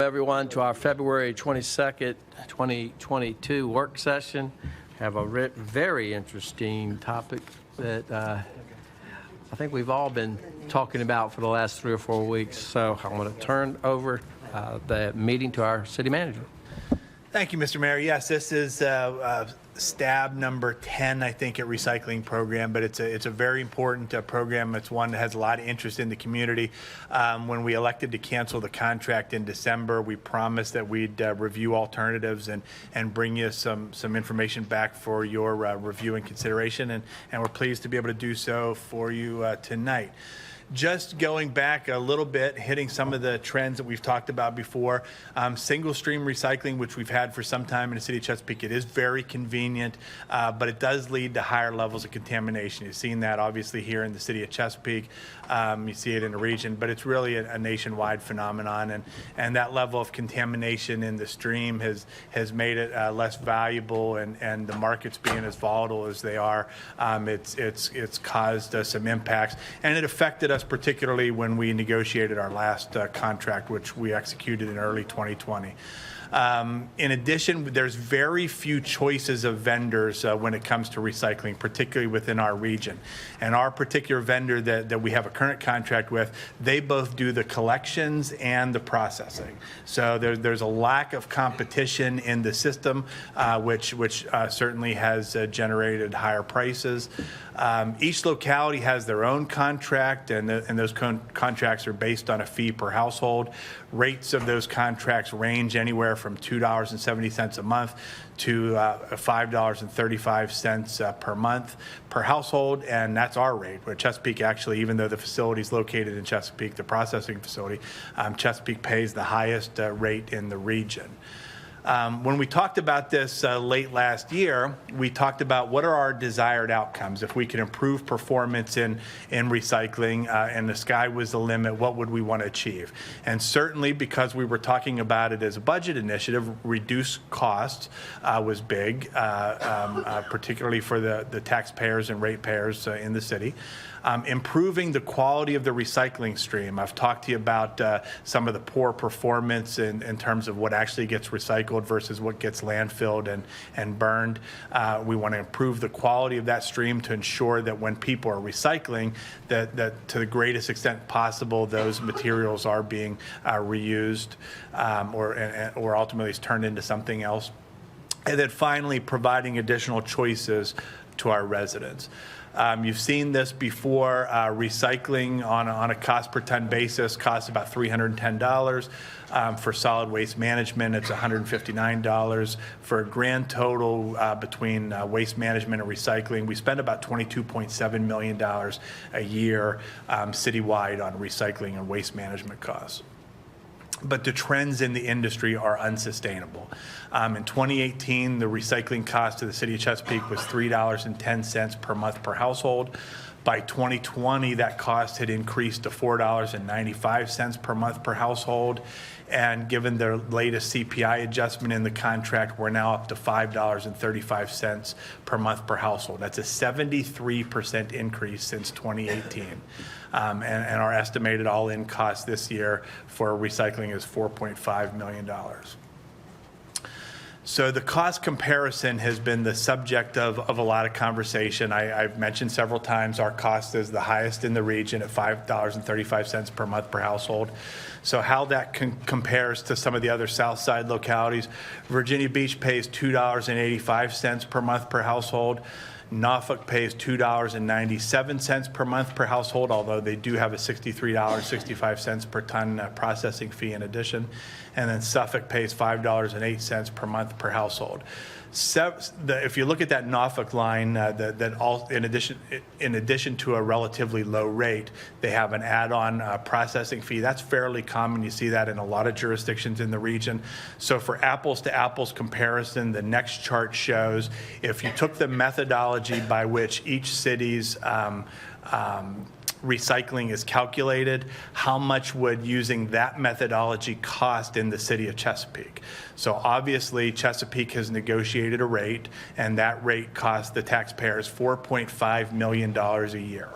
everyone to our February 22nd, 2022 work session. Have a very interesting topic that I think we've all been talking about for the last 3 or 4 weeks. So I want to turn over the meeting to our city manager. Thank you, Mr. Mayor. Yes, this is stab number 10, I think, at recycling program, but it's a very important program. It's one that has a lot of interest in the community. When we elected to cancel the contract in December, we promised that we'd review alternatives and bring you some information back for your review and consideration, and we're pleased to be able to do so for you tonight. Just going back a little bit, hitting some of the trends that we've talked about before. Single stream recycling, which we've had for some time in the city of Chesapeake, it is very convenient, but it does lead to higher levels of contamination. You've seen that obviously here in the city of Chesapeake. You see it in the region, but it's really a nationwide phenomenon, and that level of contamination in the stream has made it less valuable, and the markets being as volatile as they are, it's caused some impacts, and it affected us particularly when we negotiated our last contract, which we executed in early 2020. In addition, there's very few choices of vendors when it comes to recycling, particularly within our region. And our particular vendor that we have a current contract with, they both do the collections and the processing. So there's a lack of competition in the system, which certainly has generated higher prices. Each locality has their own contract, and those contracts are based on a fee per household. Rates of those contracts range anywhere from $2.70 a month to $5.35 per month per household, and that's our rate. Where Chesapeake actually, even though the facility is located in Chesapeake, the processing facility, Chesapeake pays the highest rate in the region. When we talked about this late last year, we talked about what are our desired outcomes. If we can improve performance in recycling and the sky was the limit, what would we want to achieve? And certainly, because we were talking about it as a budget initiative, reduce costs was big, particularly for the taxpayers and ratepayers in the city. Improving the quality of the recycling stream. I've talked to you about some of the poor performance in terms of what actually gets recycled versus what gets landfilled and burned. We want to improve the quality of that stream to ensure that when people are recycling, that to the greatest extent possible, those materials are being reused or ultimately is turned into something else. And then finally, providing additional choices to our residents. You've seen this before. Recycling on a cost per ton basis costs about $310. For solid waste management, it's $159. For a grand total between waste management and recycling, we spend about $22.7 million a year citywide on recycling and waste management costs. But the trends in the industry are unsustainable. In 2018, the recycling cost to the city of Chesapeake was $3.10 per month per household. By 2020, that cost had increased to $4.95 per month per household. And given the latest CPI adjustment in the contract, we're now up to $5.35 per month per household. That's a 73% increase since 2018. And our estimated all-in cost this year for recycling is $4.5 million. So the cost comparison has been the subject of a lot of conversation. I've mentioned several times our cost is the highest in the region at $5.35 per month per household. So how that compares to some of the other South Side localities, Virginia Beach pays $2.85 per month per household. Norfolk pays $2.97 per month per household, although they do have a $63.65 per ton processing fee in addition. And then Suffolk pays $5.08 per month per household. If you look at that Norfolk line, in addition to a relatively low rate, they have an add-on processing fee. That's fairly common. You see that in a lot of jurisdictions in the region. So for apples to apples comparison, the next chart shows if you took the methodology by which each city's recycling is calculated, how much would using that methodology cost in the city of Chesapeake? So obviously Chesapeake has negotiated a rate, and that rate costs the taxpayers $4.5 million a year.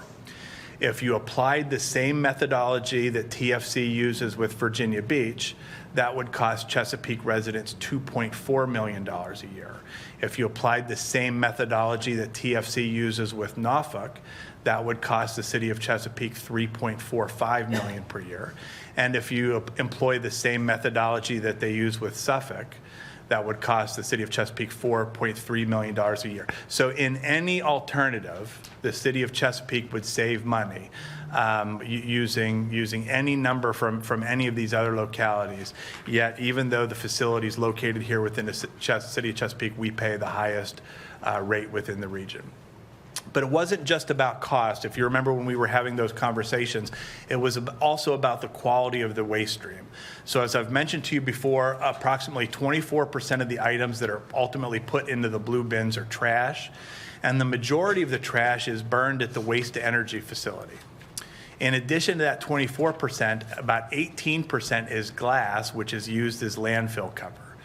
If you applied the same methodology that TFC uses with Virginia Beach, that would cost Chesapeake residents $2.4 million a year. If you applied the same methodology that TFC uses with Norfolk, that would cost the city of Chesapeake $3.45 million per year. And if you employ the same methodology that they use with Suffolk, that would cost the city of Chesapeake $4.3 million a year. So in any alternative, the city of Chesapeake would save money using any number from any of these other localities. Yet, even though the facility is located here within the city of Chesapeake, we pay the highest rate within the region. But it wasn't just about cost. If you remember when we were having those conversations, it was also about the quality of the waste stream. So as I've mentioned to you before, approximately 24% of the items that are ultimately put into the blue bins are trash, and the majority of the trash is burned at the waste-to-energy facility. In addition to that 24%, about 18% is glass, which is used as landfill cover.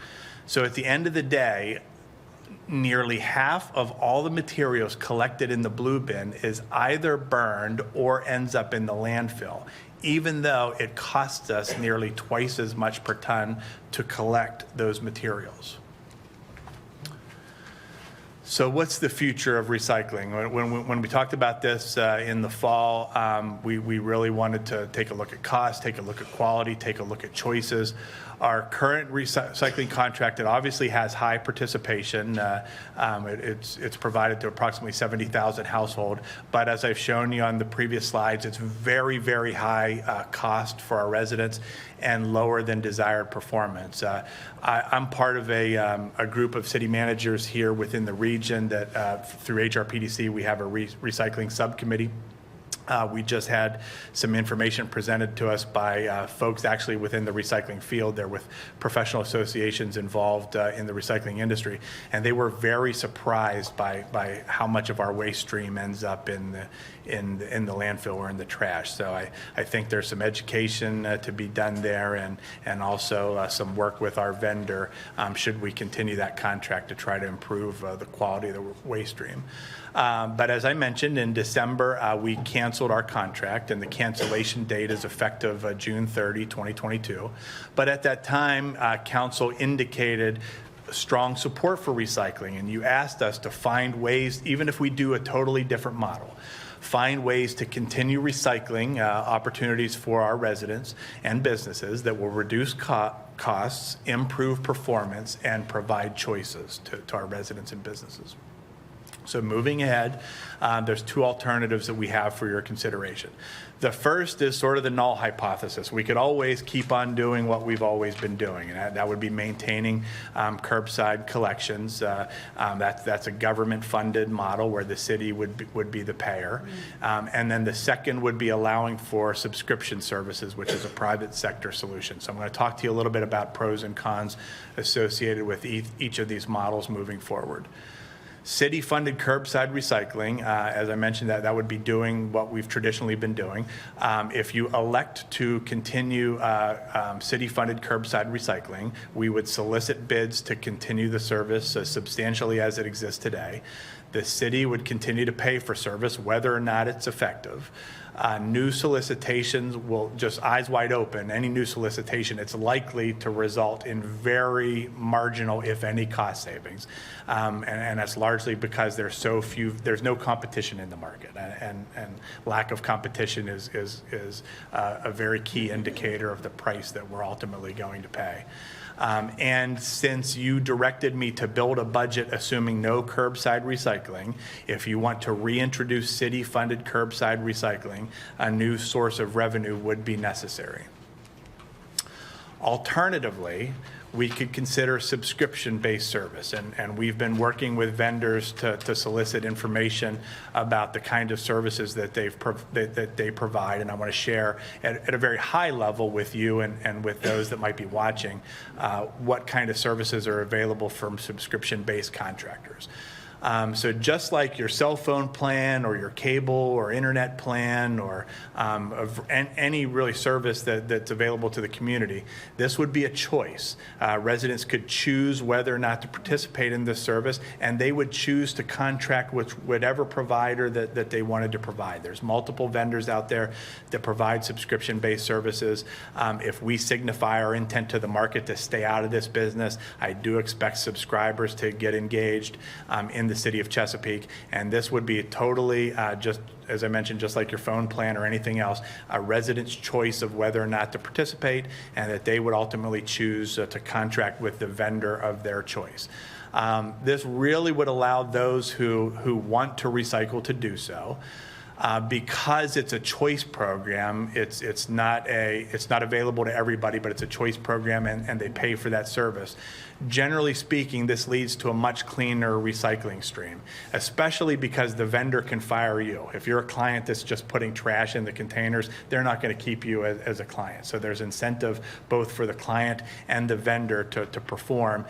So at the end of the day, nearly half of all the materials collected in the blue bin is either burned or ends up in the landfill, even though it costs us nearly twice as much per ton to collect those materials. So what's the future of recycling? When we talked about this in the fall, we really wanted to take a look at cost, take a look at quality, take a look at choices. Our current recycling contract, it obviously has high participation. It's provided to approximately 70,000 households, but as I've shown you on the previous slides, it's very, very high cost for our residents and lower than desired performance. I'm part of a group of city managers here within the region that through HRPDC, we have a recycling subcommittee. We just had some information presented to us by folks actually within the recycling field. They're with professional associations involved in the recycling industry, and they were very surprised by how much of our waste stream ends up in the landfill or in the trash. So I think there's some education to be done there, and also some work with our vendor should we continue that contract to try to improve the quality of the waste stream. But as I mentioned, in December, we canceled our contract, and the cancellation date is effective June 30, 2022. But at that time, council indicated strong support for recycling, and you asked us to find ways, even if we do a totally different model, find ways to continue recycling opportunities for our residents and businesses that will reduce costs, improve performance, and provide choices to our residents and businesses. So moving ahead, there's two alternatives that we have for your consideration. The first is sort of the null hypothesis. We could always keep on doing what we've always been doing, and that would be maintaining curbside collections. That's a government-funded model where the city would be the payer. And then the second would be allowing for subscription services, which is a private sector solution. So I'm going to talk to you a little bit about pros and cons associated with each of these models moving forward. City-funded curbside recycling, as I mentioned, that would be doing what we've traditionally been doing. If you elect to continue city-funded curbside recycling, we would solicit bids to continue the service substantially as it exists today. The city would continue to pay for service, whether or not it's effective. New solicitations will just eyes wide open. Any new solicitation, it's likely to result in very marginal, if any, cost savings. And that's largely because there's no competition in the market. And lack of competition is a very key indicator of the price that we're ultimately going to pay. And since you directed me to build a budget assuming no curbside recycling, if you want to reintroduce city-funded curbside recycling, a new source of revenue would be necessary. Alternatively, we could consider subscription-based service, and we've been working with vendors to solicit information about the kind of services that they provide, and I want to share at a very high level with you and with those that might be watching what kind of services are available from subscription-based contractors. So just like your cell phone plan or your cable or internet plan or any really service that's available to the community, this would be a choice. Residents could choose whether or not to participate in this service, and they would choose to contract with whatever provider that they wanted to provide. There's multiple vendors out there that provide subscription-based services. If we signify our intent to the market to stay out of this business, I do expect subscribers to get engaged in the city of Chesapeake, and this would be totally just, as I mentioned, just like your phone plan or anything else, a resident's choice of whether or not to participate, and that they would ultimately choose to contract with the vendor of their choice. This really would allow those who want to recycle to do so. Because it's a choice program, it's not available to everybody, but it's a choice program, and they pay for that service. Generally speaking, this leads to a much cleaner recycling stream, especially because the vendor can fire you. If you're a client that's just putting trash in the containers, they're not going to keep you as a client. So there's incentive both for the client and the vendor to perform,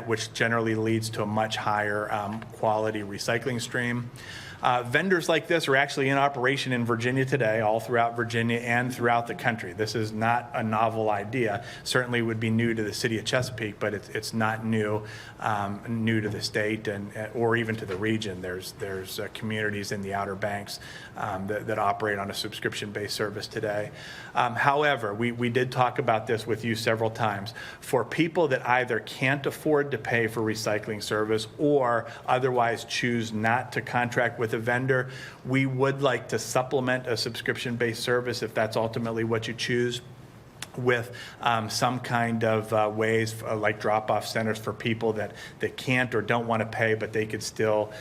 which generally leads to a much higher quality recycling stream. Vendors like this are actually in operation in Virginia today, all throughout Virginia and throughout the country. This is not a novel idea. Certainly would be new to the city of Chesapeake, but it's not new to the state or even to the region. There's communities in the Outer Banks that operate on a subscription-based service today. However, we did talk about this with you several times. For people that either can't afford to pay for recycling service or otherwise choose not to contract with a vendor, we would like to supplement a subscription-based service, if that's ultimately what you choose, with some kind of ways like drop-off centers for people that can't or don't want to pay, but they could still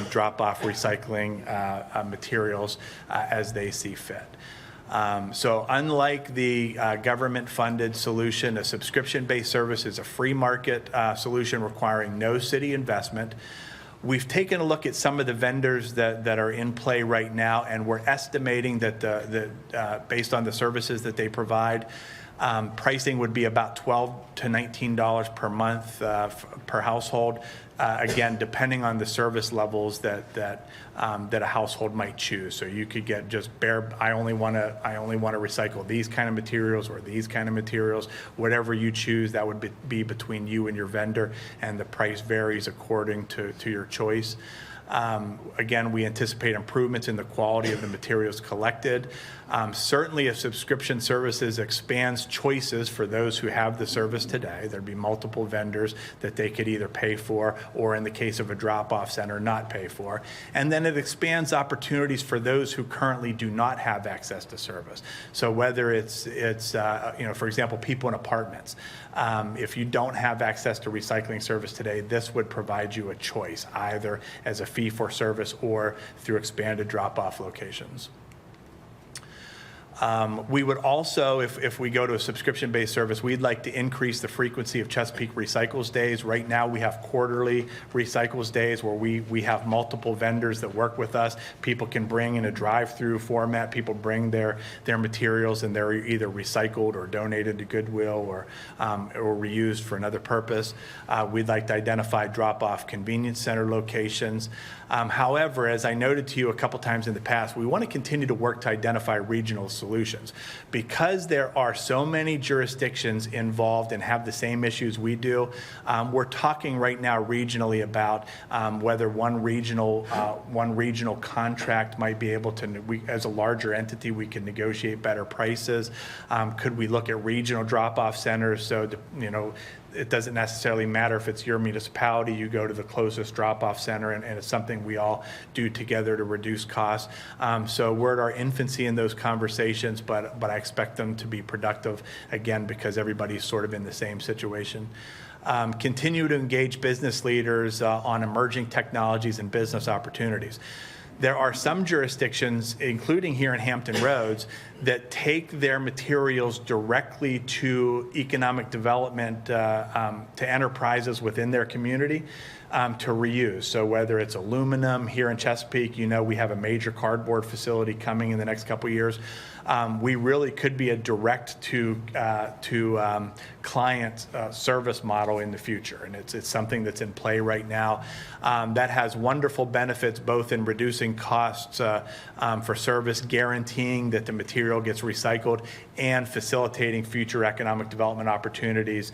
drop off recycling materials as they see fit. So unlike the government-funded solution, a subscription-based service is a free market solution requiring no city investment. We've taken a look at some of the vendors that are in play right now, and we're estimating that based on the services that they provide, pricing would be about $12 to $19 per month per household. Again, depending on the service levels that a household might choose. So you could get just I only want to recycle these kind of materials or these kind of materials. Whatever you choose, that would be between you and your vendor, and the price varies according to your choice. Again, we anticipate improvements in the quality of the materials collected. Certainly, if subscription services expands choices for those who have the service today, there'd be multiple vendors that they could either pay for, or in the case of a drop-off center, not pay for. And then it expands opportunities for those who currently do not have access to service. So whether it's for example, people in apartments, if you don't have access to recycling service today, this would provide you a choice, either as a fee for service or through expanded drop-off locations. We would also, if we go to a subscription-based service, we'd like to increase the frequency of Chesapeake Recycles Days. Right now, we have quarterly Recycles Days where we have multiple vendors that work with us. People can bring in a drive-through format. People bring their materials, and they're either recycled or donated to Goodwill or reused for another purpose. We'd like to identify drop-off convenience center locations. However, as I noted to you a couple times in the past, we want to continue to work to identify regional solutions. Because there are so many jurisdictions involved and have the same issues we do, we're talking right now regionally about whether one regional contract might be able to, as a larger entity, we can negotiate better prices. Could we look at regional drop-off centers? So, it doesn't necessarily matter if it's your municipality, you go to the closest drop-off center, and it's something we all do together to reduce costs. So we're at our infancy in those conversations, but I expect them to be productive, again, because everybody's sort of in the same situation. Continue to engage business leaders on emerging technologies and business opportunities. There are some jurisdictions, including here in Hampton Roads, that take their materials directly to economic development, to enterprises within their community to reuse. So whether it's aluminum here in Chesapeake, we have a major cardboard facility coming in the next couple of years. We really could be a direct to client service model in the future, and it's something that's in play right now that has wonderful benefits both in reducing costs for service, guaranteeing that the material gets recycled, and facilitating future economic development opportunities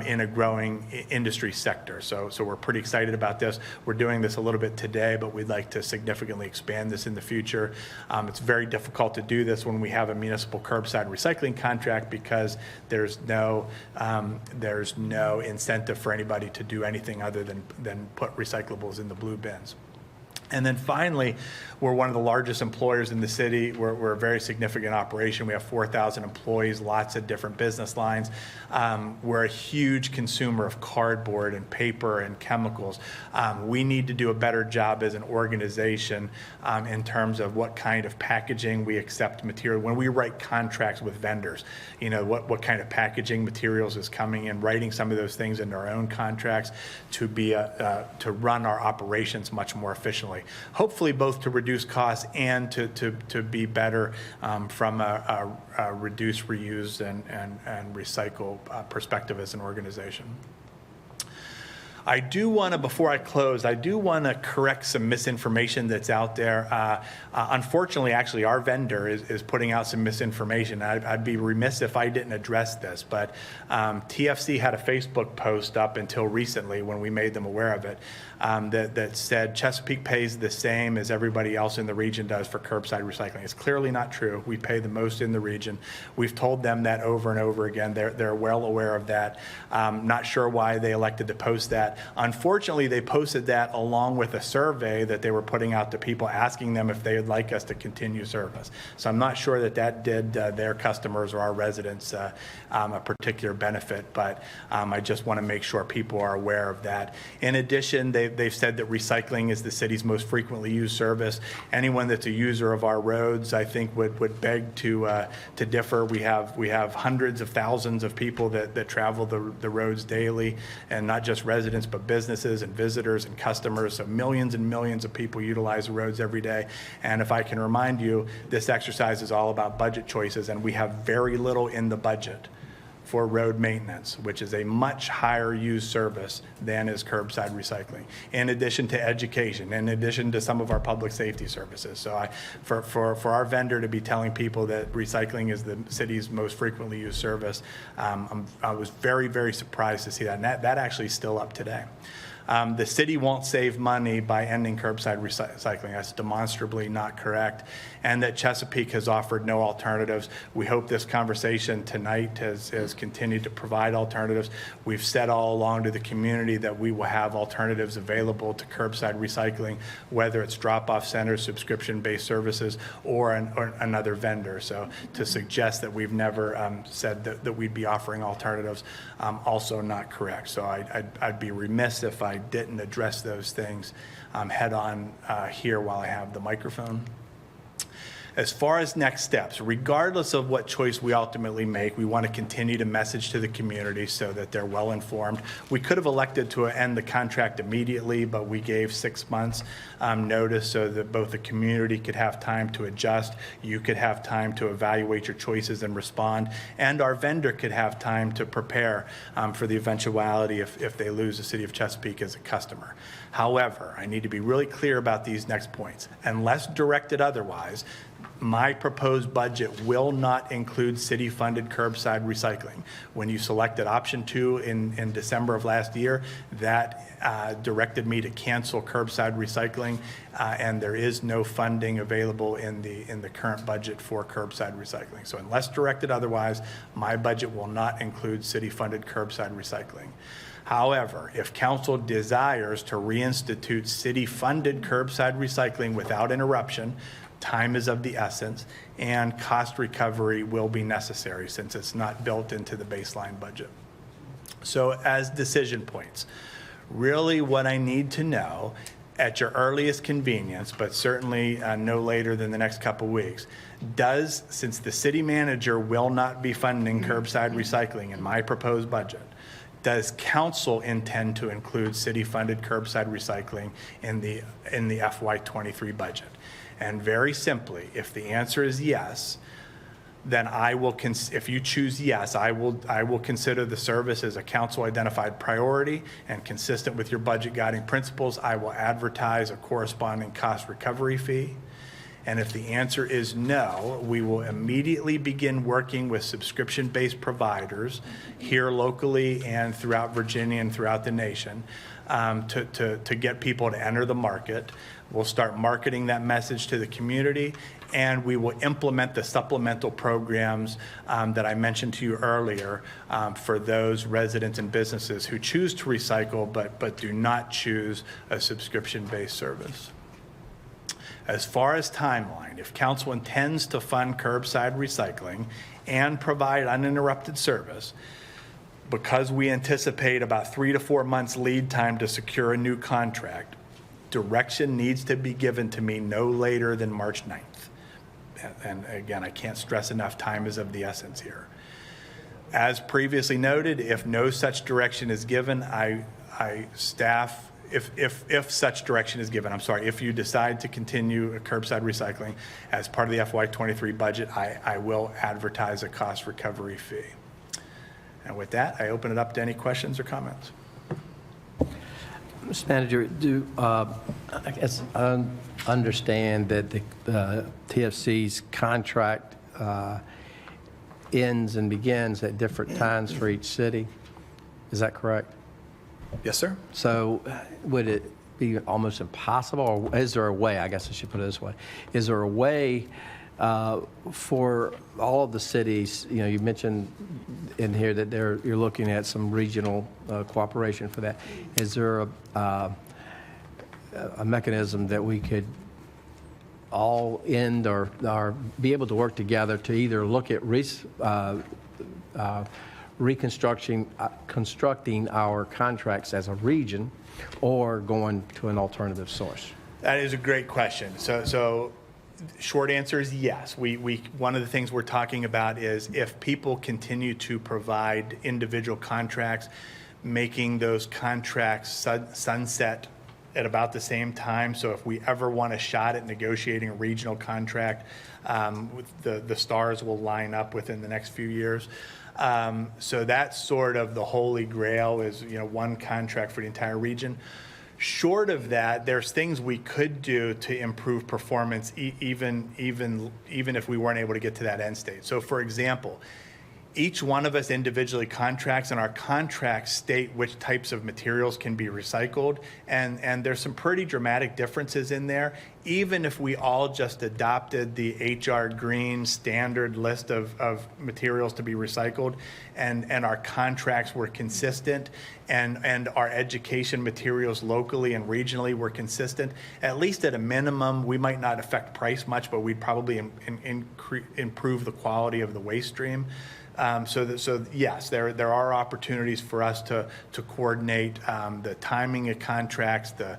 in a growing industry sector. So we're pretty excited about this. We're doing this a little bit today, but we'd like to significantly expand this in the future. It's very difficult to do this when we have a municipal curbside recycling contract because there's no incentive for anybody to do anything other than put recyclables in the blue bins. And then finally, we're one of the largest employers in the city. We're a very significant operation. We have 4,000 employees, lots of different business lines. We're a huge consumer of cardboard and paper and chemicals. We need to do a better job as an organization in terms of what kind of packaging we accept material. When we write contracts with vendors, what kind of packaging materials is coming in, writing some of those things into our own contracts to run our operations much more efficiently. Hopefully both to reduce costs and to be better from a reduce, reuse, and recycle perspective as an organization. I do want to, before I close, I do want to correct some misinformation that's out there. Unfortunately, actually, our vendor is putting out some misinformation. I'd be remiss if I didn't address this, but TFC had a Facebook post up until recently when we made them aware of it that said Chesapeake pays the same as everybody else in the region does for curbside recycling. It's clearly not true. We pay the most in the region. We've told them that over and over again. They're well aware of that. Not sure why they elected to post that. Unfortunately, they posted that along with a survey that they were putting out to people asking them if they would like us to continue service. So I'm not sure that did their customers or our residents a particular benefit, but I just want to make sure people are aware of that. In addition, they've said that recycling is the city's most frequently used service. Anyone that's a user of our roads, I think, would beg to differ. We have hundreds of thousands of people that travel the roads daily, and not just residents, but businesses and visitors and customers. So millions and millions of people utilize the roads every day. And if I can remind you, this exercise is all about budget choices, and we have very little in the budget for road maintenance, which is a much higher used service than is curbside recycling, in addition to education, in addition to some of our public safety services. So for our vendor to be telling people that recycling is the city's most frequently used service, I was very, very surprised to see that. And that actually is still up today. The city won't save money by ending curbside recycling. That's demonstrably not correct. And that Chesapeake has offered no alternatives. We hope this conversation tonight has continued to provide alternatives. We've said all along to the community that we will have alternatives available to curbside recycling, whether it's drop-off centers, subscription-based services, or another vendor. So to suggest that we've never said that we'd be offering alternatives, also not correct. So I'd be remiss if I didn't address those things head on here while I have the microphone. As far as next steps, regardless of what choice we ultimately make, we want to continue to message to the community so that they're well informed. We could have elected to end the contract immediately, but we gave 6 months notice so that both the community could have time to adjust, you could have time to evaluate your choices and respond, and our vendor could have time to prepare for the eventuality if they lose the city of Chesapeake as a customer. However, I need to be really clear about these next points. Unless directed otherwise, my proposed budget will not include city-funded curbside recycling. When you selected option 2 in December of last year, that directed me to cancel curbside recycling, and there is no funding available in the current budget for curbside recycling. So unless directed otherwise, my budget will not include city-funded curbside recycling. However, if council desires to reinstitute city-funded curbside recycling without interruption, time is of the essence, and cost recovery will be necessary since it's not built into the baseline budget. So as decision points, really what I need to know at your earliest convenience, but certainly no later than the next couple weeks, since the city manager will not be funding curbside recycling in my proposed budget, does council intend to include city-funded curbside recycling in the FY23 budget? And very simply, if the answer is yes, then I will, if you choose yes, I will consider the service as a council-identified priority and consistent with your budget guiding principles. I will advertise a corresponding cost recovery fee. And if the answer is no, we will immediately begin working with subscription-based providers here locally and throughout Virginia and throughout the nation to get people to enter the market. We'll start marketing that message to the community, and we will implement the supplemental programs that I mentioned to you earlier for those residents and businesses who choose to recycle but do not choose a subscription-based service. As far as timeline, if council intends to fund curbside recycling and provide uninterrupted service, because we anticipate about 3 to 4 months lead time to secure a new contract, direction needs to be given to me no later than March 9th. And again, I can't stress enough, time is of the essence here. As previously noted, if no such direction is given, if such direction is given, if you decide to continue curbside recycling as part of the FY23 budget, I will advertise a cost recovery fee. And with that, I open it up to any questions or comments. Mr. Manager, I guess I understand that the TFC's contract ends and begins at different times for each city. Is that correct? Yes, sir. So would it be almost impossible, or is there a way, I guess I should put it this way, is there a way for all of the cities, you mentioned in here that you're looking at some regional cooperation for that. Is there a mechanism that we could all end or be able to work together to either look at constructing our contracts as a region or going to an alternative source? That is a great question. So short answer is yes. One of the things we're talking about is if people continue to provide individual contracts, making those contracts sunset at about the same time. So if we ever want a shot at negotiating a regional contract, the stars will line up within the next few years. So that's sort of the holy grail is, one contract for the entire region. Short of that, there's things we could do to improve performance even if we weren't able to get to that end state. So for example, each one of us individually contracts, and our contracts state which types of materials can be recycled, and there's some pretty dramatic differences in there. Even if we all just adopted the HR Green standard list of materials to be recycled, and our contracts were consistent, and our education materials locally and regionally were consistent, at least at a minimum, we might not affect price much, but we'd probably improve the quality of the waste stream. So yes, there are opportunities for us to coordinate the timing of contracts, the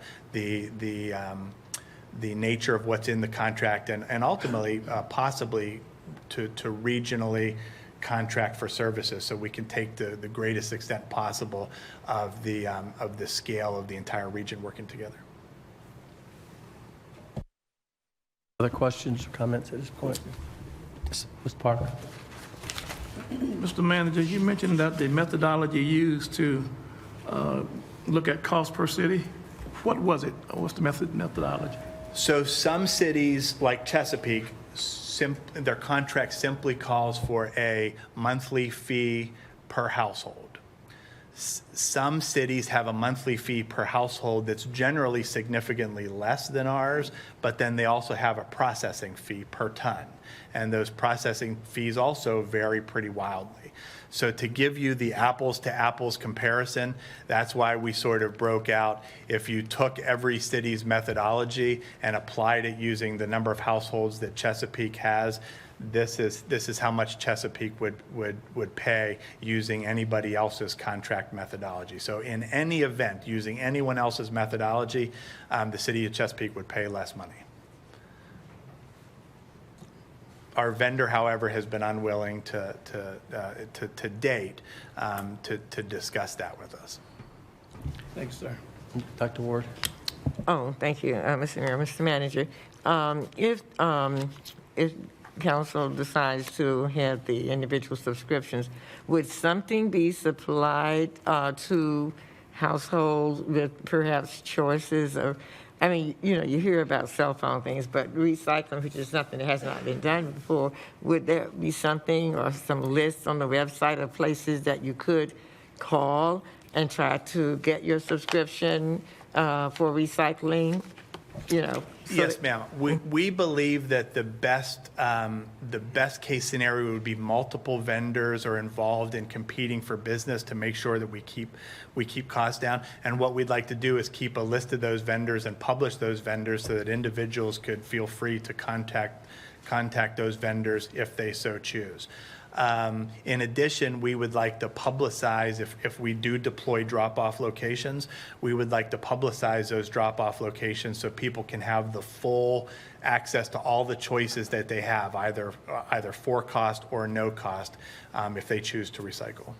nature of what's in the contract, and ultimately possibly to regionally contract for services, so we can take the greatest extent possible of the scale of the entire region working together. Other questions or comments at this point? Mr. Parker. Mr. Manager, you mentioned that the methodology used to look at cost per city. What was it? What's the methodology? So some cities like Chesapeake, their contract simply calls for a monthly fee per household. Some cities have a monthly fee per household that's generally significantly less than ours, but then they also have a processing fee per ton. And those processing fees also vary pretty wildly. So to give you the apples to apples comparison, that's why we sort of broke out, if you took every city's methodology and applied it using the number of households that Chesapeake has, this is how much Chesapeake would pay using anybody else's contract methodology. So in any event, using anyone else's methodology, the city of Chesapeake would pay less money. Our vendor, however, has been unwilling to date to discuss that with us. Thanks, sir. Dr. Ward? Oh, thank you, Mr. Mayor. Mr. Manager, if council decides to have the individual subscriptions, would something be supplied to households with perhaps choices of, I mean, you hear about cell phone things, but recycling, which is something that has not been done before, would there be something or some lists on the website of places that you could call and try to get your subscription for recycling, Yes, ma'am. We believe that the best case scenario would be multiple vendors are involved in competing for business to make sure that we keep costs down. And what we'd like to do is keep a list of those vendors and publish those vendors so that individuals could feel free to contact those vendors if they so choose. In addition, we would like to publicize, if we do deploy drop-off locations, we would like to publicize those drop-off locations so people can have the full access to all the choices that they have, either for cost or no cost, if they choose to recycle.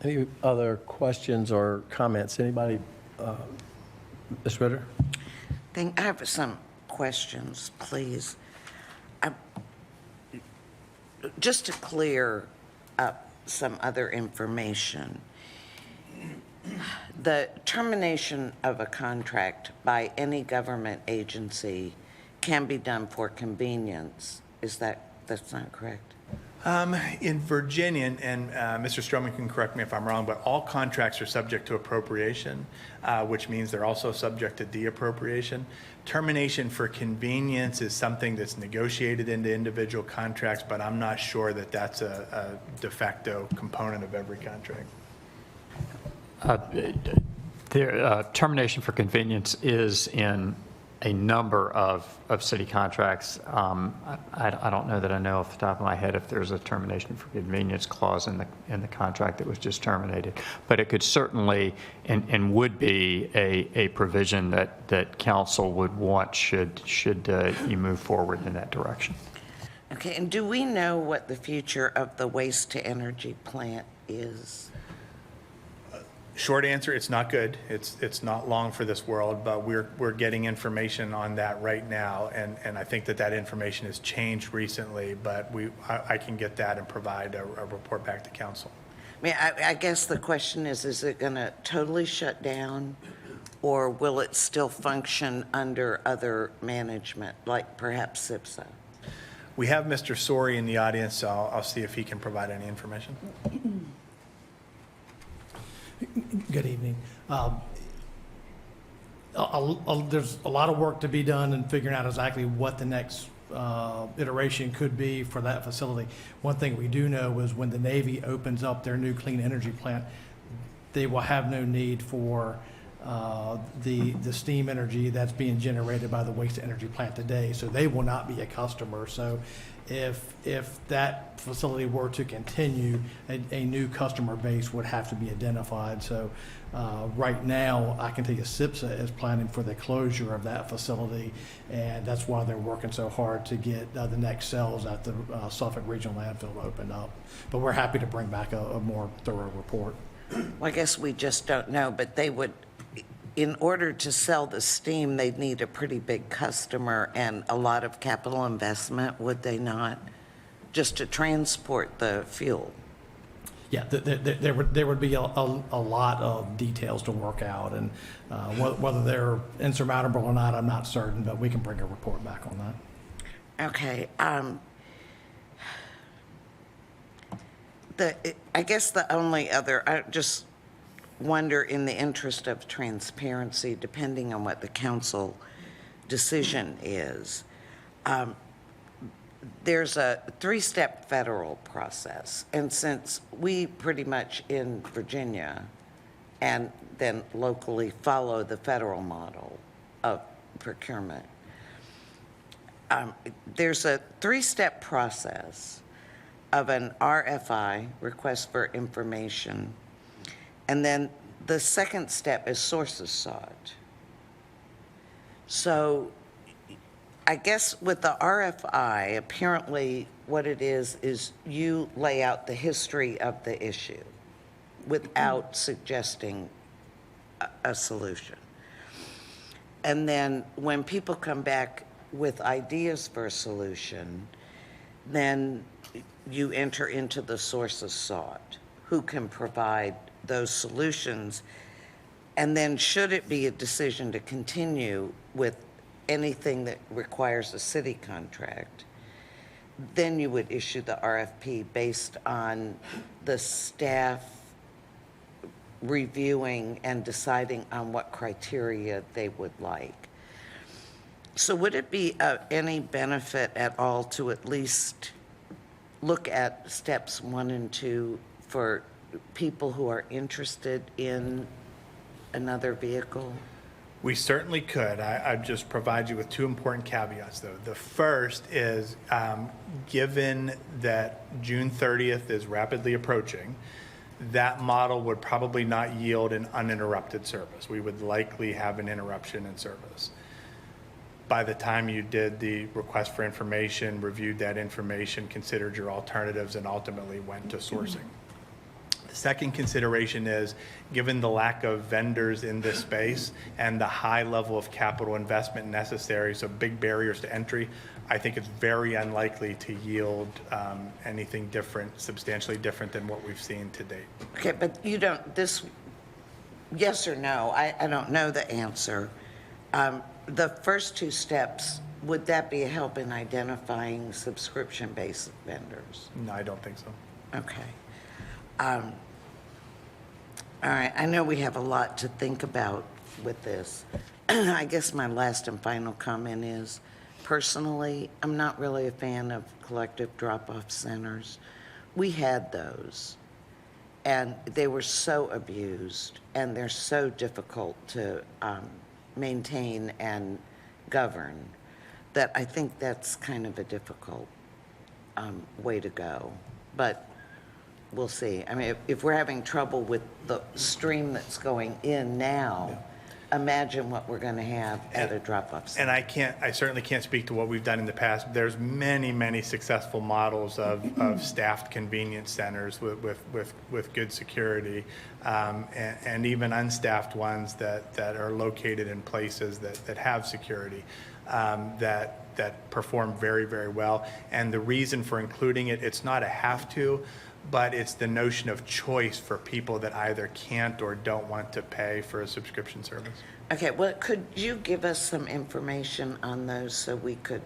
Any other questions or comments? Anybody? Ms. Ritter? I have some questions, please. Just to clear up some other information, the termination of a contract by any government agency can be done for convenience. That's not correct? In Virginia, and Mr. Stroman can correct me if I'm wrong, but all contracts are subject to appropriation, which means they're also subject to deappropriation. Termination for convenience is something that's negotiated into individual contracts, but I'm not sure that that's a de facto component of every contract. Termination for convenience is in a number of city contracts. I don't know that I know off the top of my head if there's a termination for convenience clause in the contract that was just terminated, but it could certainly and would be a provision that council would want should you move forward in that direction. Okay, and do we know what the future of the waste-to-energy plant is? Short answer, it's not good. It's not long for this world, but we're getting information on that right now, and I think that information has changed recently, but I can get that and provide a report back to council. I mean, I guess the question is it going to totally shut down, or will it still function under other management, like perhaps CIPSA? We have Mr. Sori in the audience, so I'll see if he can provide any information. Good evening. There's a lot of work to be done in figuring out exactly what the next iteration could be for that facility. One thing we do know is when the Navy opens up their new clean energy plant, they will have no need for the steam energy that's being generated by the waste energy plant today. So they will not be a customer. So if that facility were to continue, a new customer base would have to be identified. So right now, I can tell you CIPSA is planning for the closure of that facility, and that's why they're working so hard to get the next cells at the Suffolk Regional Landfill opened up. But we're happy to bring back a more thorough report. Well, I guess we just don't know, but they would, in order to sell the steam, they'd need a pretty big customer and a lot of capital investment, would they not? Just to transport the fuel. Yeah, there would be a lot of details to work out, and whether they're insurmountable or not, I'm not certain, but we can bring a report back on that. Okay. I guess the only other, I just wonder, in the interest of transparency, depending on what the council decision is, there's a 3-step federal process. And since we pretty much in Virginia and then locally follow the federal model of procurement. There's a 3-step process of an RFI, request for information, and then the second step is sources sought. So I guess with the RFI, apparently what it is you lay out the history of the issue without suggesting a solution. And then when people come back with ideas for a solution, then you enter into the sources sought, who can provide those solutions. And then should it be a decision to continue with anything that requires a city contract, then you would issue the RFP based on the staff reviewing and deciding on what criteria they would like. So would it be any benefit at all to at least look at steps 1 and 2 for people who are interested in another vehicle? We certainly could. I'd just provide you with 2 important caveats, though. The first is, given that June 30th is rapidly approaching, that model would probably not yield an uninterrupted service. We would likely have an interruption in service. By the time you did the request for information, reviewed that information, considered your alternatives, and ultimately went to sourcing. The second consideration is, given the lack of vendors in this space and the high level of capital investment necessary, so big barriers to entry, I think it's very unlikely to yield anything different, substantially different than what we've seen to date. Okay, but you don't, this, yes or no, I don't know the answer. The first 2 steps, would that be a help in identifying subscription-based vendors? No, I don't think so. Okay. All right, I know we have a lot to think about with this. I guess my last and final comment is, personally, I'm not really a fan of collective drop-off centers. We had those, and they were so abused, and they're so difficult to maintain and govern that I think that's kind of a difficult way to go. But we'll see. I mean, if we're having trouble with the stream that's going in now, imagine what we're going to have at a drop-off center. And I certainly can't speak to what we've done in the past. There's many, many successful models of staffed convenience centers with good security, and even unstaffed ones that are located in places that have security, that perform very, very well. And the reason for including it, it's not a have to, but it's the notion of choice for people that either can't or don't want to pay for a subscription service. Okay, well, could you give us some information on those so we could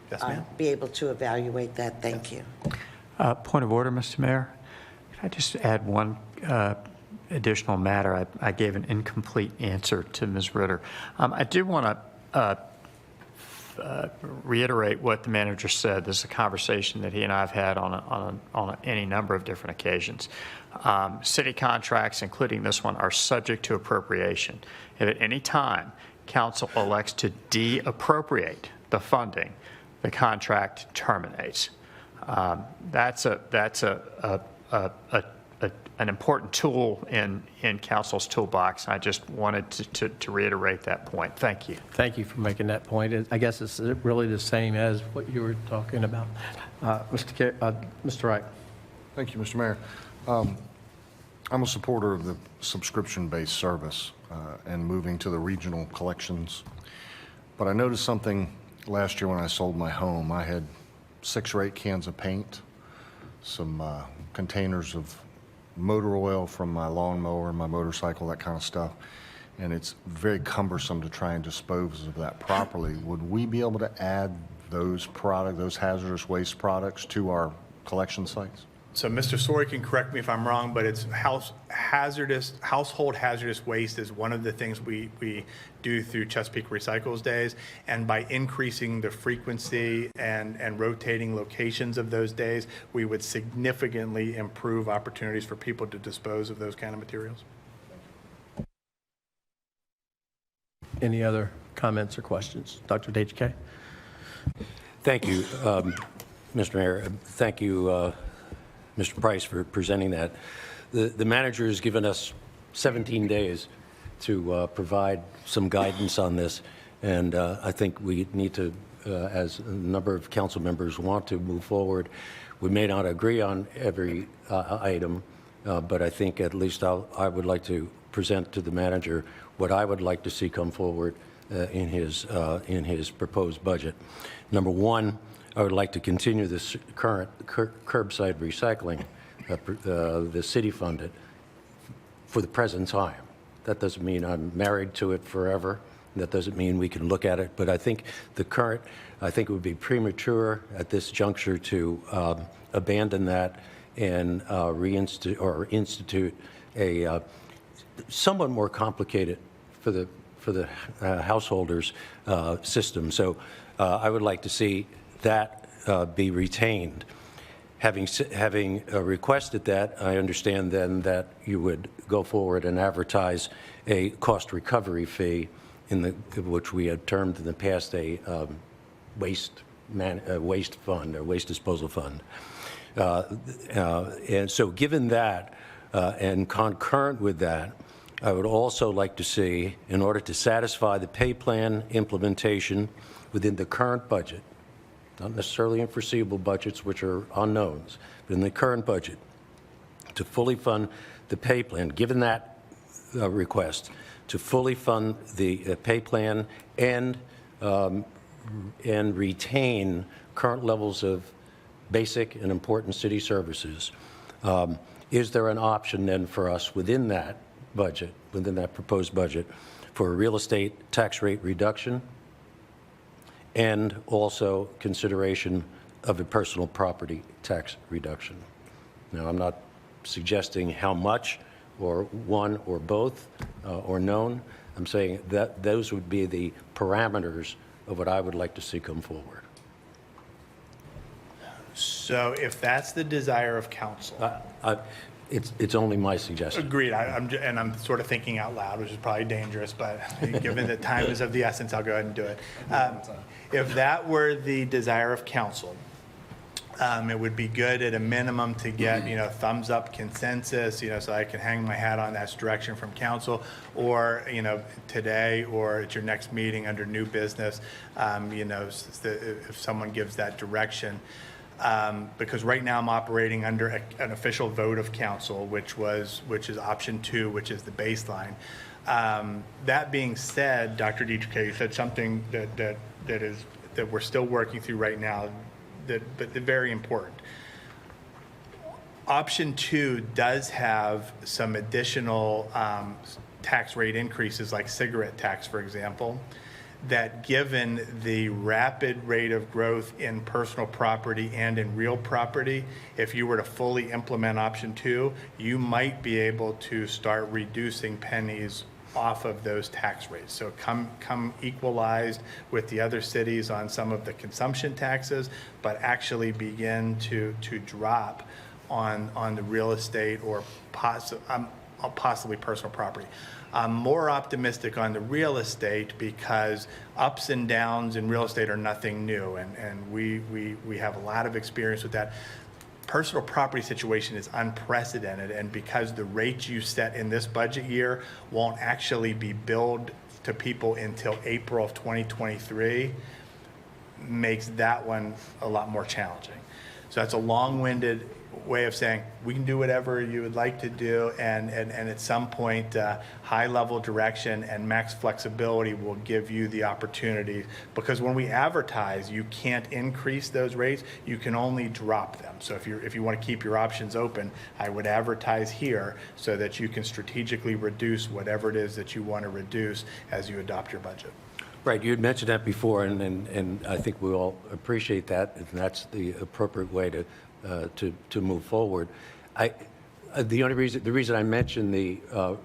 Yes, ma'am. be able to evaluate that? Thank you. Point of order, Mr. Mayor. Can I just add one additional matter? I gave an incomplete answer to Ms. Ritter. I do want to reiterate what the manager said. This is a conversation that he and I have had on any number of different occasions. City contracts, including this one, are subject to appropriation. If at any time council elects to de-appropriate the funding, the contract terminates. That's an important tool in council's toolbox. I just wanted to reiterate that point. Thank you. Thank you for making that point. I guess it's really the same as what you were talking about. Mr. Wright. Thank you, Mr. Mayor. I'm a supporter of the subscription-based service and moving to the regional collections. But I noticed something last year when I sold my home. I had 6 or 8 cans of paint, some containers of motor oil from my lawnmower, my motorcycle, that kind of stuff. And it's very cumbersome to try and dispose of that properly. Would we be able to add those hazardous waste products to our collection sites? So Mr. Sori can correct me if I'm wrong, but it's household hazardous waste is one of the things we do through Chesapeake Recycles Days. And by increasing the frequency and rotating locations of those days, we would significantly improve opportunities for people to dispose of those kind of materials. Any other comments or questions. Dr. DHK? Thank you, Mr. Mayor. Thank you, Mr. Price, for presenting that. The manager has given us 17 days to provide some guidance on this, and I think we need to, as a number of council members want to move forward, we may not agree on every item, but I think at least I would like to present to the manager what I would like to see come forward in his proposed budget. Number one, I would like to continue this current curbside recycling, the city funded, for the present time. That doesn't mean I'm married to it forever. That doesn't mean we can look at it, but I think I think it would be premature at this juncture to abandon that and institute a somewhat more complicated for the householders system. So I would like to see that be retained. Having requested that, I understand then that you would go forward and advertise a cost recovery fee, which we had termed in the past a waste fund or waste disposal fund. And so given that, and concurrent with that, I would also like to see, in order to satisfy the pay plan implementation within the current budget, not necessarily in foreseeable budgets, which are unknowns, but in the current budget, to fully fund the pay plan, given that request, to fully fund the pay plan and retain current levels of basic and important city services. Is there an option then for us within that budget, within that proposed budget, for a real estate tax rate reduction and also consideration of a personal property tax reduction? Now, I'm not suggesting how much or one or both or known. I'm saying that those would be the parameters of what I would like to see come forward. So if that's the desire of council. It's only my suggestion. Agreed. I'm sort of thinking out loud, which is probably dangerous, but given that time is of the essence, I'll go ahead and do it. If that were the desire of council, it would be good at a minimum to get, thumbs up consensus, so I can hang my hat on that's direction from council, or, today or at your next meeting under new business, if someone gives that direction. Because right now I'm operating under an official vote of council, which is option 2, which is the baseline. That being said, Dr. DHK, you said something that we're still working through right now, but very important. Option 2 does have some additional tax rate increases, like cigarette tax, for example, that given the rapid rate of growth in personal property and in real property, if you were to fully implement option 2, you might be able to start reducing pennies off of those tax rates. So come equalized with the other cities on some of the consumption taxes, but actually begin to drop on the real estate or possibly personal property. I'm more optimistic on the real estate because ups and downs in real estate are nothing new, and we have a lot of experience with that. Personal property situation is unprecedented, and because the rates you set in this budget year won't actually be billed to people until April of 2023, makes that one a lot more challenging. So that's a long-winded way of saying we can do whatever you would like to do, and at some point high level direction and max flexibility will give you the opportunity, because when we advertise you can't increase those rates, you can only drop them. So if you want to keep your options open, I would advertise here so that you can strategically reduce whatever it is that you want to reduce as you adopt your budget. Right, you had mentioned that before, and I think we all appreciate that, and that's the appropriate way to move forward. The reason I mentioned the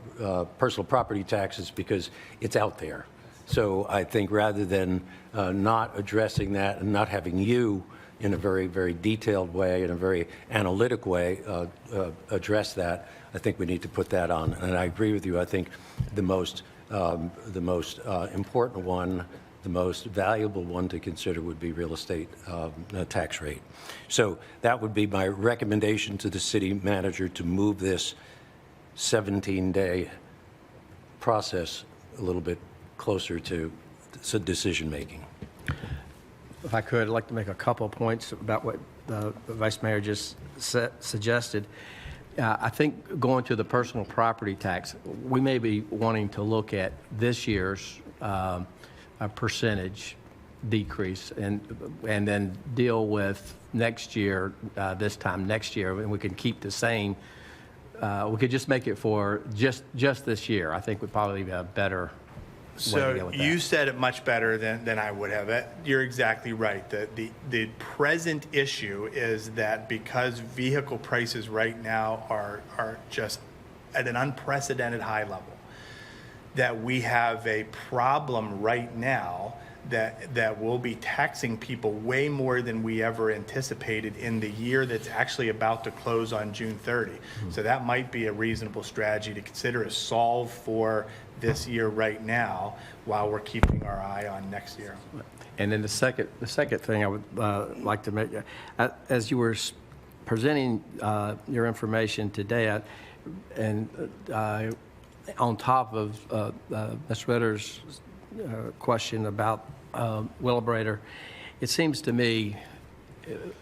personal property tax is because it's out there. So I think rather than not addressing that and not having you in a very, very detailed way, in a very analytic way, address that, I think we need to put that on. And I agree with you. I think the most The most important one, the most valuable one to consider would be real estate tax rate. So that would be my recommendation to the city manager, to move this 17-day process a little bit closer to decision-making. If I could, I'd like to make a couple of points about what the Vice Mayor just suggested. I think going to the personal property tax, we may be wanting to look at this year's percentage decrease and then deal with next year, this time next year, and we can keep the same. We could just make it for just this year. I think would probably be a better way to So deal with you that. said it much better than I would have. You're exactly right. The present issue is that because vehicle prices right now are just at an unprecedented high level, that we have a problem right now that will be taxing people way more than we ever anticipated in the year that's actually about to close on June 30. So that might be a reasonable strategy to consider, a solve for this year right now while we're keeping our eye on next year. And then the second thing I would like to make, as you were presenting your information today, on top of Ms. Ritter's question about Wheelabrator, it seems to me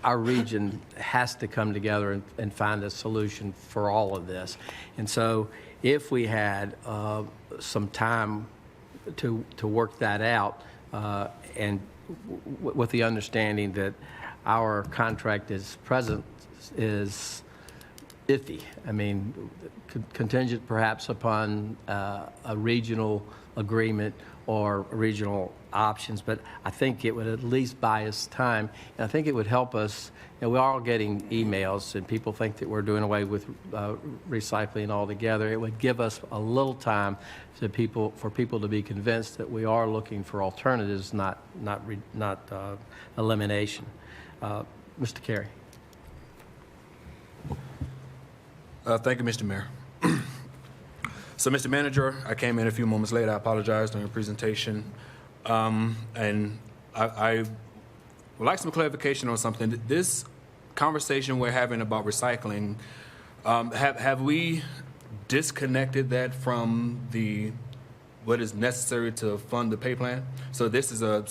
our region has to come together and find a solution for all of this. And so if we had some time to work that out, and with the understanding that our contract is iffy. I mean, contingent perhaps upon a regional agreement or regional options, but I think it would at least buy us time. And I think it would help us. You know, we're all getting emails and people think that we're doing away with recycling altogether. It would give us a little time for people to be convinced that we are looking for alternatives, not elimination. Mr. Carey. Thank you, Mr. Mayor. So, Mr. Manager, I came in a few moments late. I apologize during the presentation. And I would like some clarification on something. This conversation we're having about recycling, have we disconnected that from what is necessary to fund the pay plan? So this is a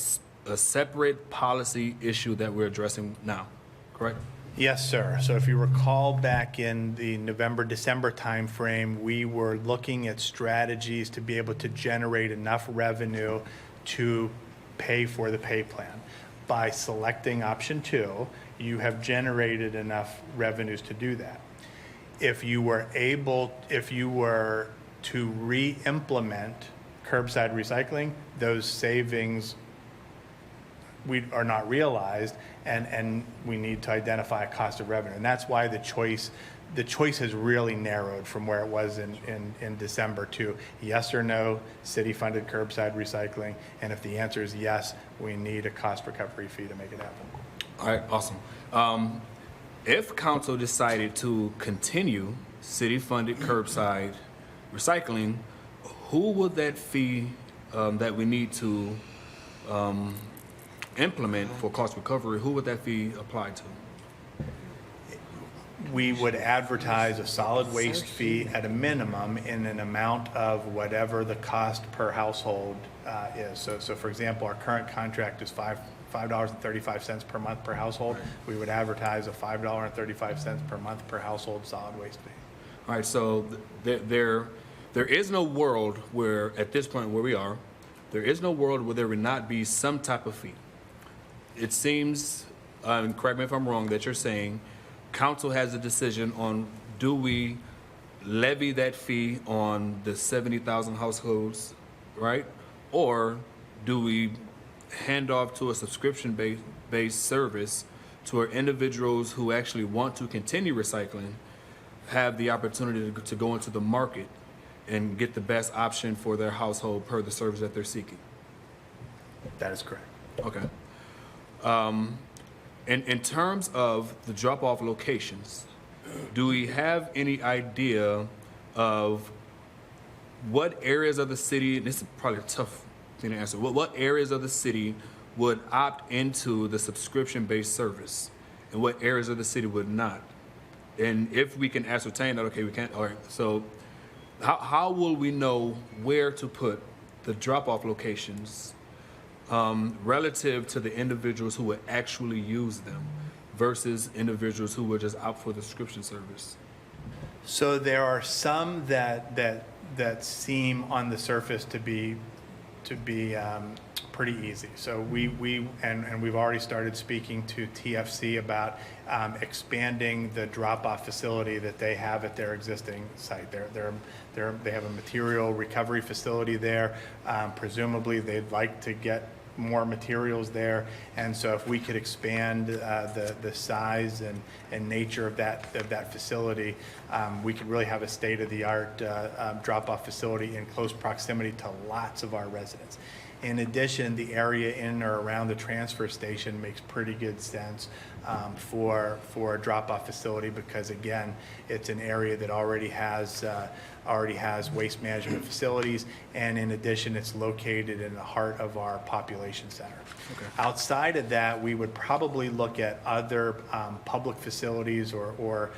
separate policy issue that we're addressing now, correct? Yes, sir. So if you recall back in the November-December timeframe, we were looking at strategies to be able to generate enough revenue to pay for the pay plan. By selecting option 2, you have generated enough revenues to do that. If you were to re-implement curbside recycling, those savings are not realized, and we need to identify a cost of revenue. And that's why the choice has really narrowed from where it was in December to yes or no, city-funded curbside recycling. And if the answer is yes, we need a cost recovery fee to make it happen. All right, awesome. If council decided to continue city-funded curbside recycling, who would that fee that we need to implement for cost recovery, who would that fee apply to? We would advertise a solid waste fee at a minimum in an amount of whatever the cost per household is. So for example, our current contract is $5.35 per month per household. We would advertise a $5.35 per month per household solid waste fee. All right, so there is no world where, at this point where we are, there is no world where there would not be some type of fee. It seems, and correct me if I'm wrong, that you're saying council has a decision on, do we levy that fee on the 70,000 households, right? Or do we hand off to a subscription-based service to where individuals who actually want to continue recycling have the opportunity to go into the market and get the best option for their household per the service that they're seeking? That is correct. Okay. In terms of the drop-off locations, do we have any idea of what areas of the city, and this is probably a tough thing to answer, what areas of the city would opt into the subscription-based service, and what areas of the city would not? And if we can ascertain that, okay, we can't, all right, so how will we know where to put the drop-off locations relative to the individuals who would actually use them versus individuals who would just opt for the subscription service? So there are some that seem on the surface to be pretty easy. So we've already started speaking to TFC about expanding the drop-off facility that they have at their existing site. They have a material recovery facility there. Presumably, they'd like to get more materials there, and so if we could expand the size and nature of that facility, we could really have a state-of-the-art drop-off facility in close proximity to lots of our residents. In addition, the area in or around the transfer station makes pretty good sense for a drop-off facility because, again, it's an area that already has waste management facilities, and in addition, it's located in the heart of our population center. Okay. Outside of that, we would probably look at other public facilities or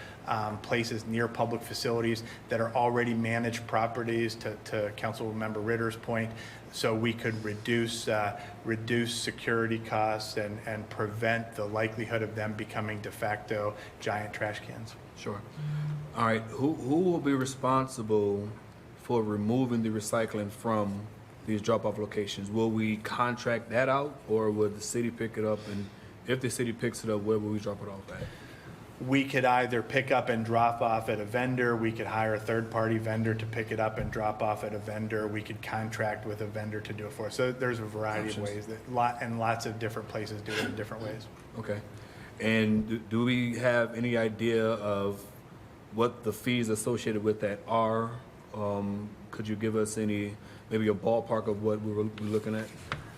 places near public facilities that are already managed properties, to Councilmember Ritter's point, so we could reduce security costs and prevent the likelihood of them becoming de facto giant trash cans. Sure. All right, who will be responsible for removing the recycling from these drop-off locations? Will we contract that out, or would the city pick it up? And if the city picks it up, where will we drop it off at? We could either pick up and drop off at a vendor. We could hire a third-party vendor to pick it up and drop off at a vendor. We could contract with a vendor to do it for us. So there's a variety of ways and lots of different places do it in different ways. Okay. And do we have any idea of what the fees associated with that are? Could you give us maybe a ballpark of what we're looking at?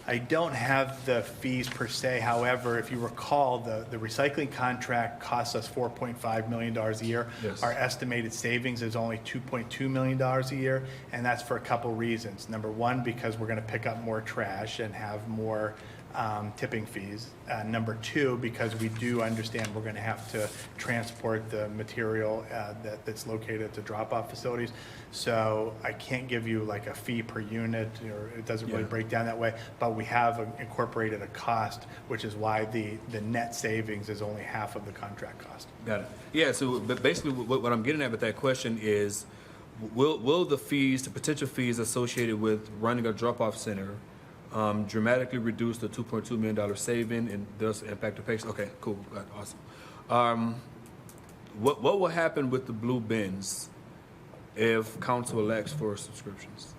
I don't have the fees per se. However, if you recall, the recycling contract costs us $4.5 million a year. Yes. Our estimated savings is only $2.2 million a year, and that's for a couple reasons. Number one, because we're going to pick up more trash and have more tipping fees. Number two, because we do understand we're going to have to transport the material that's located at the drop-off facilities. So I can't give you like a fee per unit, or it doesn't really break down that way, but we have incorporated a cost, which is why the net savings is only half of the contract cost. Got it. Yeah, so but basically what I'm getting at with that question is, will the potential fees associated with running a drop-off center dramatically reduce the $2.2 million saving and thus impact the patients? Okay, cool, awesome. What will happen with the blue bins if council elects for subscriptions?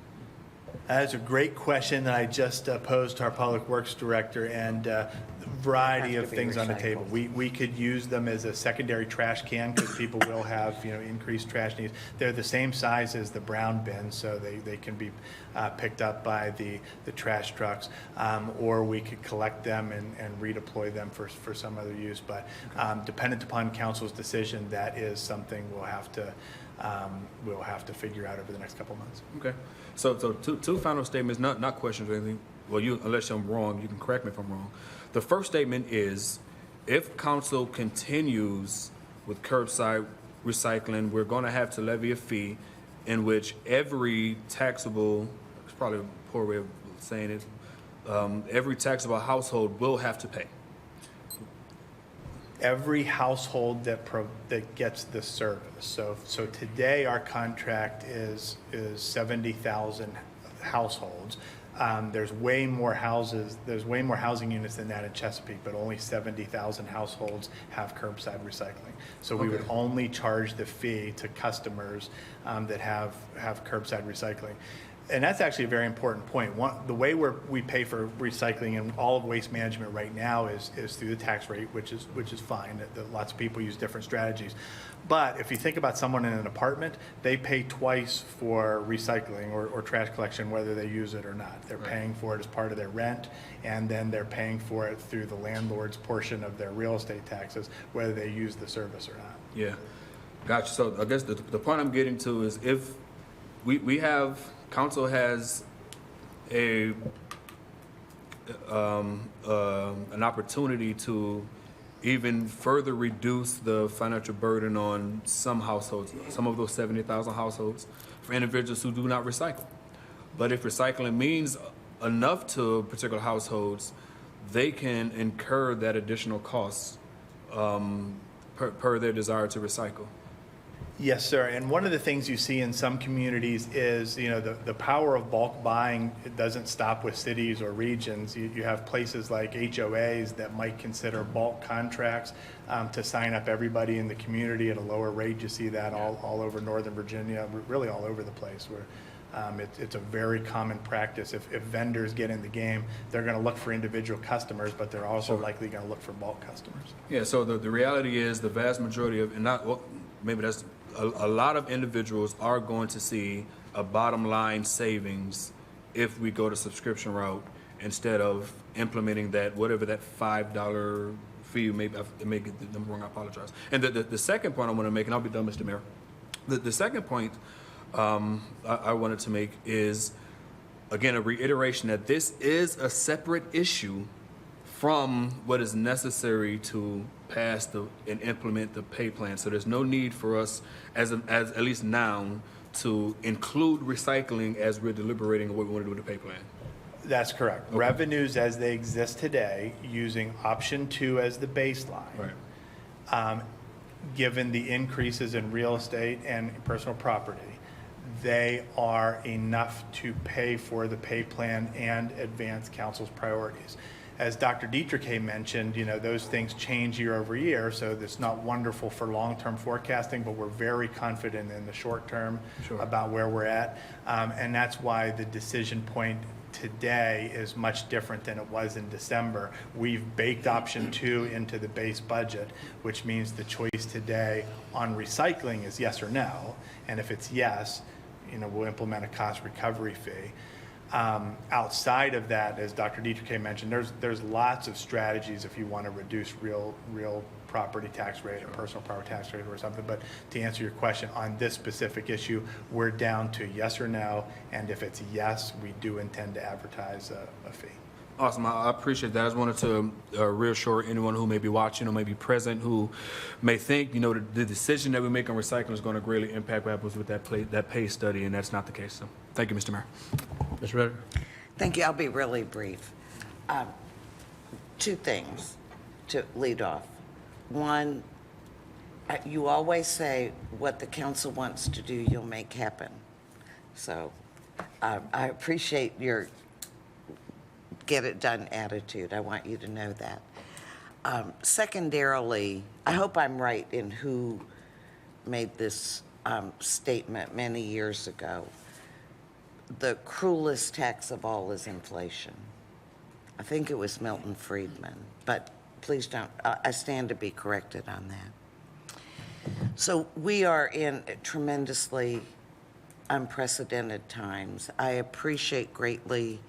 That's a great question that I just posed to our Public Works Director, and a variety of things on the table. We could use them as a secondary trash can because people will have increased trash needs. They're the same size as the brown bins, so they can be picked up by the trash trucks, or we could collect them and redeploy them for some other use. But dependent upon council's decision, that is something we'll have to figure out over the next couple months. Okay. So two final statements, not questions or anything. Well, unless I'm wrong, you can correct me if I'm wrong. The first statement is, if council continues with curbside recycling, we're going to have to levy a fee in which every taxable, it's probably a poor way of saying it, every taxable household will have to pay. Every household that gets the service. So today our contract is 70,000 households. There's way more housing units than that in Chesapeake, but only 70,000 households have curbside recycling. So we would only charge the fee to customers that have curbside recycling. And that's actually a very important point. The way we pay for recycling and all of waste management right now is through the tax rate, which is fine. Lots of people use different strategies. But if you think about someone in an apartment, they pay twice for recycling or trash collection, whether they use it or not. They're paying for it as part of their rent, and then they're paying for it through the landlord's portion of their real estate taxes, whether they use the service or not. Yeah, gotcha. So I guess the point I'm getting to is, if we have council has an opportunity to even further reduce the financial burden on some households, some of those 70,000 households, for individuals who do not recycle. But if recycling means enough to particular households, they can incur that additional cost per their desire to recycle. Yes, sir. And one of the things you see in some communities is, the power of bulk buying, it doesn't stop with cities or regions. You have places like HOAs that might consider bulk contracts to sign up everybody in the community at a lower rate. You see that all over Northern Virginia, really all over the place, where it's a very common practice. If vendors get in the game, they're going to look for individual customers, but they're also likely going to look for bulk customers. Yeah, so the reality is the vast majority of, and not, well, maybe that's, a lot of individuals are going to see a bottom line savings if we go the subscription route instead of implementing that, whatever that $5 fee, maybe I may get the number wrong, I apologize. And the second point I want to make, and I'll be done, Mr. Mayor. The second point I wanted to make is, again, a reiteration that this is a separate issue from what is necessary to pass and implement the pay plan. So there's no need for us, as at least now, to include recycling as we're deliberating what we want to do with the pay plan. That's correct. Okay. Revenues as they exist today, using option 2 as the baseline, right. Given the increases in real estate and personal property, they are enough to pay for the pay plan and advance council's priorities. As Dr. Dietrich mentioned, those things change year over year, so it's not wonderful for long-term forecasting, but we're very confident in the short term about where we're at. And that's why the decision point today is much different than it was in December. We've baked option 2 into the base budget, which means the choice today on recycling is yes or no. And if it's yes, we'll implement a cost recovery fee. Outside of that, as Dr. Dietrich mentioned, there's lots of strategies if you want to reduce real property tax rate or personal property tax rate or something. But to answer your question on this specific issue, we're down to yes or no. And if it's yes, we do intend to advertise a fee. Awesome. I appreciate that. I just wanted to reassure anyone who may be watching or may be present who may think, the decision that we make on recycling is going to greatly impact what happens with that pay study, and that's not the case. So thank you, Mr. Mayor. Mr. Ritter? Thank you. I'll be really brief. 2 things to lead off. One, you always say what the council wants to do, you'll make happen. So I appreciate your get it done attitude. I want you to know that. Secondarily, I hope I'm right in who made this statement many years ago. The cruelest tax of all is inflation. I think it was Milton Friedman, but please don't, I stand to be corrected on that. So we are in tremendously unprecedented times. I appreciate greatly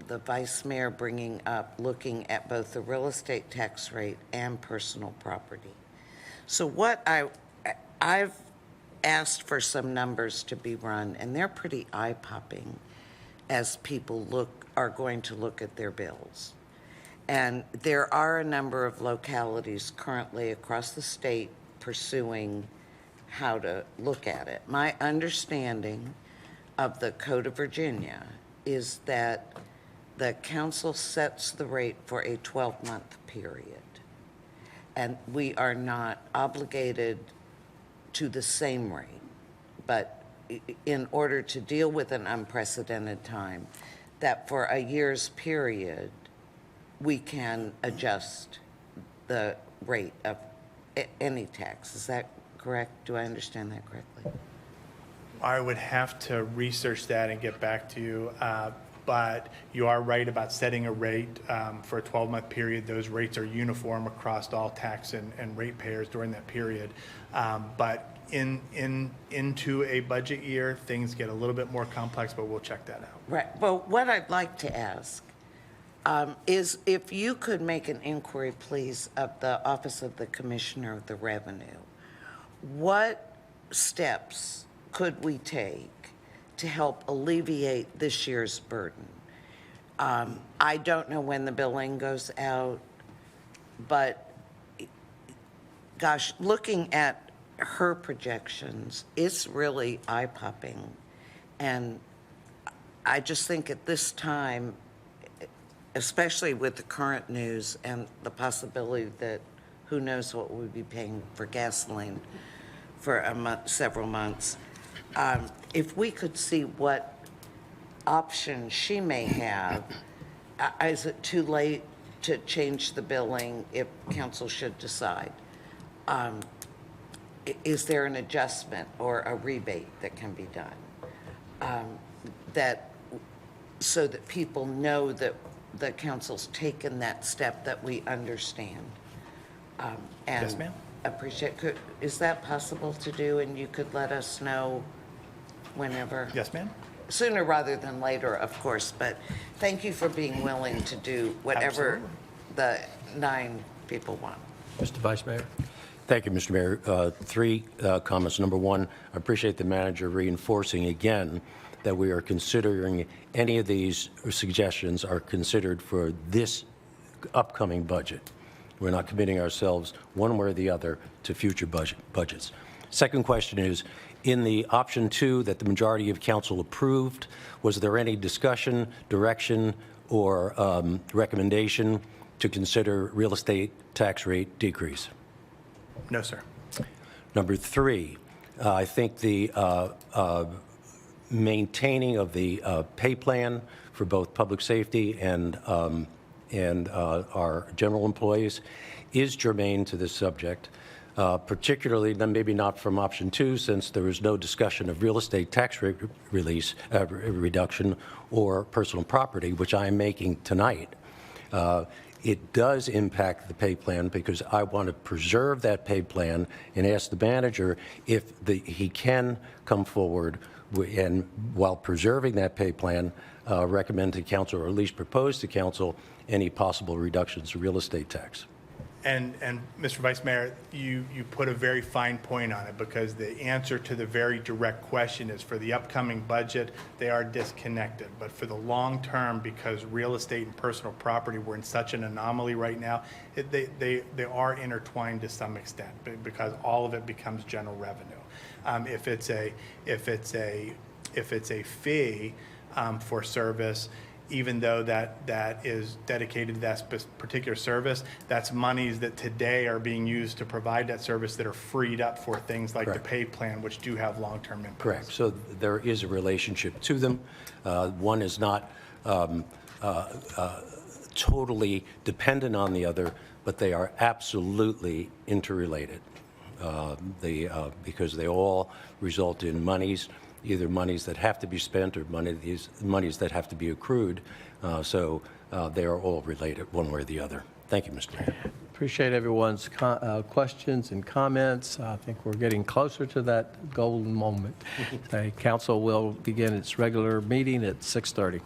the Vice Mayor bringing up looking at both the real estate tax rate and personal property. So what I've asked for some numbers to be run, and they're pretty eye-popping as people are going to look at their bills. And there are a number of localities currently across the state pursuing how to look at it. My understanding of the Code of Virginia is that the council sets the rate for a 12-month period. And we are not obligated to the same rate, but in order to deal with an unprecedented time, that for a year's period, we can adjust the rate of any tax. Is that correct? Do I understand that correctly? I would have to research that and get back to you. But you are right about setting a rate for a 12-month period. Those rates are uniform across all tax and rate payers during that period. But into a budget year, things get a little bit more complex, but we'll check that out. Right. Well, what I'd like to ask is if you could make an inquiry, please, of the Office of the Commissioner of the Revenue. What steps could we take to help alleviate this year's burden. I don't know when the billing goes out, but gosh, looking at her projections, it's really eye-popping. And I just think at this time, especially with the current news and the possibility that who knows what we'll be paying for gasoline for a month, several months, if we could see what options she may have, is it too late to change the billing if council should decide? Is there an adjustment or a rebate that can be done? So that people know that the council's taken that step, that we understand. Yes, ma'am. Is that possible to do, and you could let us know whenever? Yes, ma'am. Sooner rather than later, of course, but thank you for being willing to do whatever the 9 people want. Mr. Vice Mayor? Thank you, Mr. Mayor. 3 comments. Number 1, I appreciate the manager reinforcing again that we are considering any of these suggestions are considered for this upcoming budget. We're not committing ourselves one way or the other to future budgets. Second question is, in the option 2 that the majority of council approved, was there any discussion, direction, or recommendation to consider real estate tax rate decrease? No, sir. Number 3, I think the maintaining of the pay plan for both public safety and our general employees is germane to this subject, particularly, then maybe not from option 2, since there was no discussion of real estate tax rate reduction or personal property, which I am making tonight. It does impact the pay plan because I want to preserve that pay plan and ask the manager if he can come forward and, while preserving that pay plan, recommend to council, or at least propose to council, any possible reductions to real estate tax. And Mr. Vice Mayor, you put a very fine point on it, because the answer to the very direct question is, for the upcoming budget, they are disconnected. But for the long term, because real estate and personal property, we're in such an anomaly right now, they are intertwined to some extent, because all of it becomes general revenue. If it's a fee for service, even though that is dedicated to that particular service, that's monies that today are being used to provide that service that are freed up for things like the pay plan, which do have long-term impacts. Correct. So there is a relationship to them. One is not totally dependent on the other, but they are absolutely interrelated. Because they all result in monies, either monies that have to be spent or monies that have to be accrued. So they are all related one way or the other. Thank you, Mr. Mayor. Appreciate everyone's questions and comments. I think we're getting closer to that golden moment. Council will begin its regular meeting at 6:30.